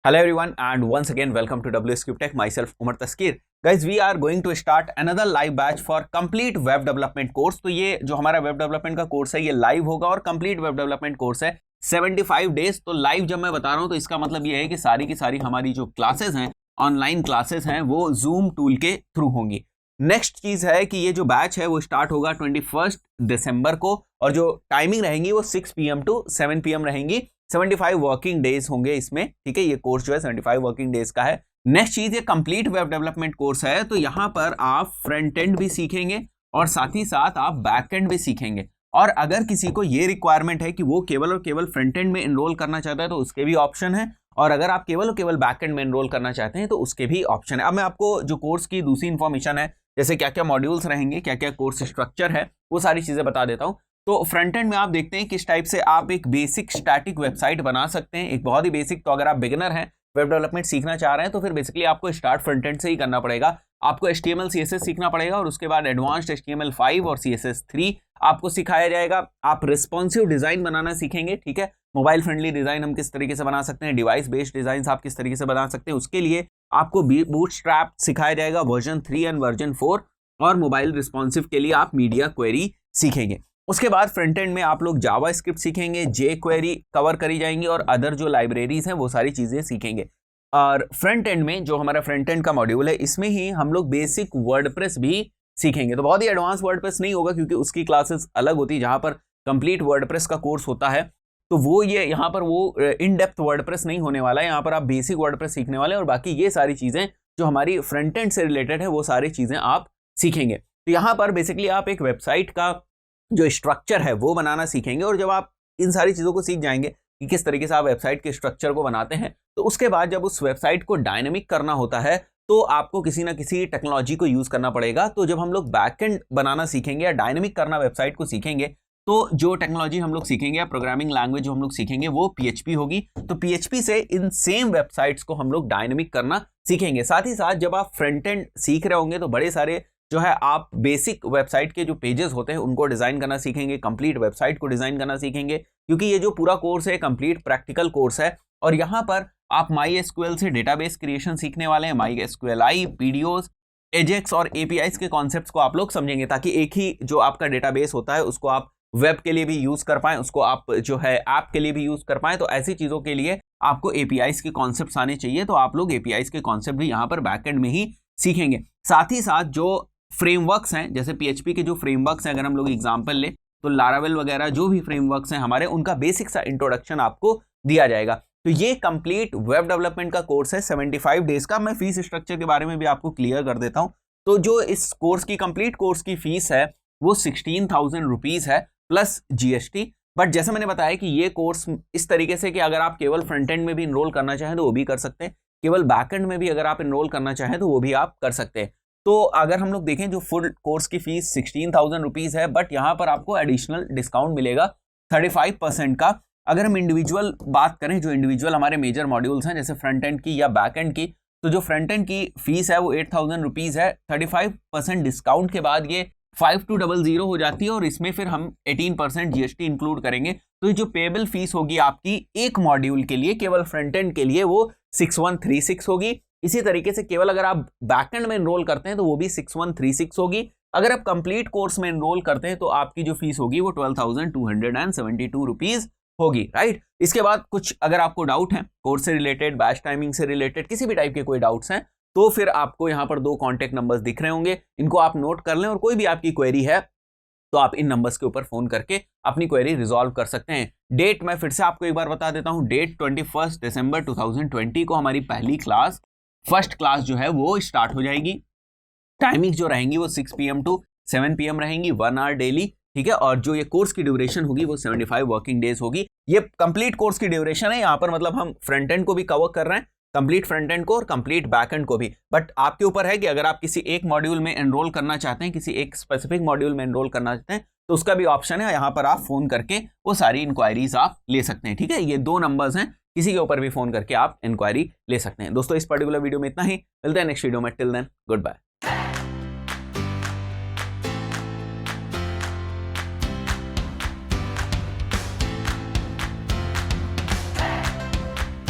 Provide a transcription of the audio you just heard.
Hello everyone and once again welcome to WSQ Tech. Myself Umar Taskir. Guys, we are going to start another live batch for complete web development course. तो ये जो हमारा web development का course है ये live होगा और complete web development course है 75 डेज. तो लाइव जब मैं बता रहा हूँ तो इसका मतलब ये है कि सारी की सारी हमारी जो क्लासेस हैं, ऑनलाइन क्लासेस हैं, वो जूम टूल के थ्रू होंगी. नेक्स्ट चीज है कि ये जो बैच है वो स्टार्ट होगा 21 दिसंबर को और जो टाइमिंग रहेंगी वो 6 PM टू 7 PM रहेंगी. 75 वर्किंग डेज होंगे इसमें. ठीक है, ये कोर्स जो है 75 वर्किंग डेज का है. नेक्स्ट चीज, ये कंप्लीट वेब डेवलपमेंट कोर्स है तो यहाँ पर आप फ्रंट एंड भी सीखेंगे और साथ ही साथ आप बैक एंड भी सीखेंगे. और अगर किसी को ये रिक्वायरमेंट है कि वो केवल और केवल फ्रंट एंड में एनरोल करना चाहता है तो उसके भी ऑप्शन है, और अगर आप केवल और केवल बैक एंड में एनरोल करना चाहते हैं तो उसके भी ऑप्शन है. अब मैं आपको जो कोर्स की दूसरी इंफॉर्मेशन है, जैसे क्या क्या मॉड्यूल्स रहेंगे, क्या क्या कोर्स स्ट्रक्चर है, वो सारी चीजें बता देता हूं. तो फ्रंट एंड में आप देखते हैं किस टाइप से आप एक बेसिक स्टैटिक वेबसाइट बना सकते हैं, एक बहुत ही बेसिक. तो अगर आप बिगिनर हैं, वेब डेवलपमेंट सीखना चाह रहे हैं, तो फिर बेसिकली आपको स्टार्ट फ्रंट एंड से ही करना पड़ेगा. आपको HTML CSS सीखना पड़ेगा और उसके बाद एडवांस्ड HTML5 और CSS3 आपको सिखाया जाएगा. आप रिस्पॉन्सिव डिजाइन बनाना सीखेंगे. ठीक है, मोबाइल फ्रेंडली डिजाइन हम किस तरीके से बना सकते हैं, डिवाइस बेस्ड डिजाइन आप किस तरीके से बना सकते हैं, उसके लिए आपको बूटस्ट्रैप सिखाया जाएगा वर्जन 3 एंड वर्जन 4, और मोबाइल रिस्पॉन्सिव के लिए आप मीडिया क्वेरी सीखेंगे. उसके बाद फ्रंट एंड में आप लोग जावा स्क्रिप्ट सीखेंगे, jQuery कवर करी जाएंगी और अदर जो लाइब्रेरीज हैं वो सारी चीजें सीखेंगे. और फ्रंट एंड में जो हमारा फ्रंट एंड का मॉड्यूल है इसमें ही हम लोग बेसिक वर्डप्रेस भी सीखेंगे. तो बहुत ही एडवांस वर्डप्रेस नहीं होगा क्योंकि उसकी क्लासेस अलग होती है. जहां पर कंप्लीट वर्डप्रेस का कोर्स होता है तो वो ये यहाँ पर वो इन डेप्थ वर्डप्रेस नहीं होने वाला है. यहाँ पर आप बेसिक वर्डप्रेस सीखने वाले हैं और बाकी ये सारी चीजें जो हमारी फ्रंट एंड से रिलेटेड है वो सारी चीजें आप सीखेंगे. तो यहाँ पर बेसिकली आप एक वेबसाइट का जो स्ट्रक्चर है वो बनाना सीखेंगे. और जब आप इन सारी चीजों को सीख जाएंगे कि किस तरीके से आप वेबसाइट के स्ट्रक्चर को बनाते हैं, तो उसके बाद जब उस वेबसाइट को डायनेमिक करना होता है तो आपको किसी ना किसी टेक्नोलॉजी को यूज करना पड़ेगा. तो जब हम लोग बैकएंड बनाना सीखेंगे या डायनेमिक करना वेबसाइट को सीखेंगे तो जो टेक्नोलॉजी हम लोग सीखेंगे या प्रोग्रामिंग लैंग्वेज जो हम लोग सीखेंगे वो PHP होगी. तो PHP से इन सेम वेबसाइट्स को हम लोग डायनेमिक करना सीखेंगे. साथ ही साथ जब आप फ्रंट एंड सीख रहे होंगे तो बड़े सारे जो है आप बेसिक वेबसाइट के जो पेजेस होते हैं उनको डिजाइन करना सीखेंगे, कंप्लीट वेबसाइट को डिजाइन करना सीखेंगे, क्योंकि ये जो पूरा कोर्स है कंप्लीट प्रैक्टिकल कोर्स है. और यहाँ पर आप MySQL से डेटाबेस क्रिएशन सीखने वाले हैं. MySQLi, PDOs, AJAX और APIs के कॉन्सेप्ट्स को आप लोग समझेंगे ताकि एक ही जो आपका डेटाबेस होता है उसको आप वेब के लिए भी यूज कर पाएं, उसको आप जो है ऐप के लिए भी यूज कर पाएं. तो ऐसी चीजों के लिए आपको APIs के कॉन्सेप्ट्स आने चाहिए. तो आप लोग APIs के कॉन्सेप्ट भी यहाँ पर बैकएंड में ही सीखेंगे. साथ ही साथ जो फ्रेमवर्क्स हैं, जैसे PHP के जो फ्रेमवर्क्स हैं, अगर हम लोग एग्जांपल ले तो लारावेल वगैरह जो भी फ्रेमवर्क्स हैं हमारे, उनका बेसिक सा इंट्रोडक्शन आपको दिया जाएगा. तो ये कंप्लीट वेब डेवलपमेंट का कोर्स है 75 डेज का. मैं फीस स्ट्रक्चर के बारे में भी आपको क्लियर कर देता हूं. तो जो इस कोर्स की कंप्लीट कोर्स की फीस है वो 16,000 रुपीज है प्लस GST. बट जैसे मैंने बताया कि ये कोर्स इस तरीके से कि अगर आप केवल फ्रंट एंड में भी इनरोल करना चाहें तो वो भी कर सकते हैं, केवल बैक एंड में भी अगर आप इनरोल करना चाहें तो वो भी आप कर सकते हैं. तो अगर हम लोग देखें जो फुल कोर्स की फीस 16,000 रुपीज है, बट यहाँ पर आपको एडिशनल डिस्काउंट मिलेगा 35% का. अगर हम इंडिविजुअल बात करें, जो इंडिविजुअल हमारे मेजर मॉड्यूल्स हैं जैसे फ्रंट एंड की या बैक एंड की, तो जो फ्रंट एंड की फीस है वो 8,000 रुपीज है. 35% डिस्काउंट के बाद ये 5200 हो जाती है और इसमें फिर हम 18% GST इंक्लूड करेंगे. तो ये जो पेबल फीस होगी आपकी एक मॉड्यूल के लिए, केवल फ्रंट एंड के लिए, वो 6136 होगी. इसी तरीके से केवल अगर आप बैकएंड में एनरोल करते हैं तो वो भी 6136 होगी. अगर आप कंप्लीट कोर्स में एनरोल करते हैं तो आपकी जो फीस होगी वो 12,272 रुपीज होगी. राइट. इसके बाद कुछ अगर आपको डाउट है कोर्स से रिलेटेड, बैच टाइमिंग से रिलेटेड, किसी भी टाइप के कोई डाउट्स हैं, तो फिर आपको यहाँ पर 2 कॉन्टेक्ट नंबर्स दिख रहे होंगे, इनको आप नोट कर लें. और कोई भी आपकी क्वेरी है तो आप इन नंबर्स के ऊपर फोन करके अपनी क्वेरी रिजॉल्व कर सकते हैं. डेट मैं फिर से आपको एक बार बता देता हूं. डेट 21 दिसंबर 2020 को हमारी पहली क्लास, फर्स्ट क्लास जो है वो स्टार्ट हो जाएगी. टाइमिंग जो रहेंगी वो 6 PM टू 7 PM रहेंगी, 1 आवर डेली. ठीक है, और जो ये कोर्स की ड्यूरेशन होगी वो 75 वर्किंग डेज होगी. ये कंप्लीट कोर्स की ड्यूरेशन है. यहाँ पर मतलब हम फ्रंट एंड को भी कवर कर रहे हैं, कंप्लीट फ्रंट एंड को और कंप्लीट बैक एंड को भी. बट आपके ऊपर है कि अगर आप किसी एक मॉड्यूल में एनरोल करना चाहते हैं, किसी एक स्पेसिफिक मॉड्यूल में एनरोल करना चाहते हैं, तो उसका भी ऑप्शन है. यहाँ पर आप फोन करके वो सारी इंक्वायरीज आप ले सकते हैं. ठीक है, ये 2 नंबर्स हैं, किसी के ऊपर भी फोन करके आप इंक्वायरी ले सकते हैं. दोस्तों, इस पर्टिकुलर वीडियो में इतना ही. मिलते हैं नेक्स्ट वीडियो में. Till then, good bye.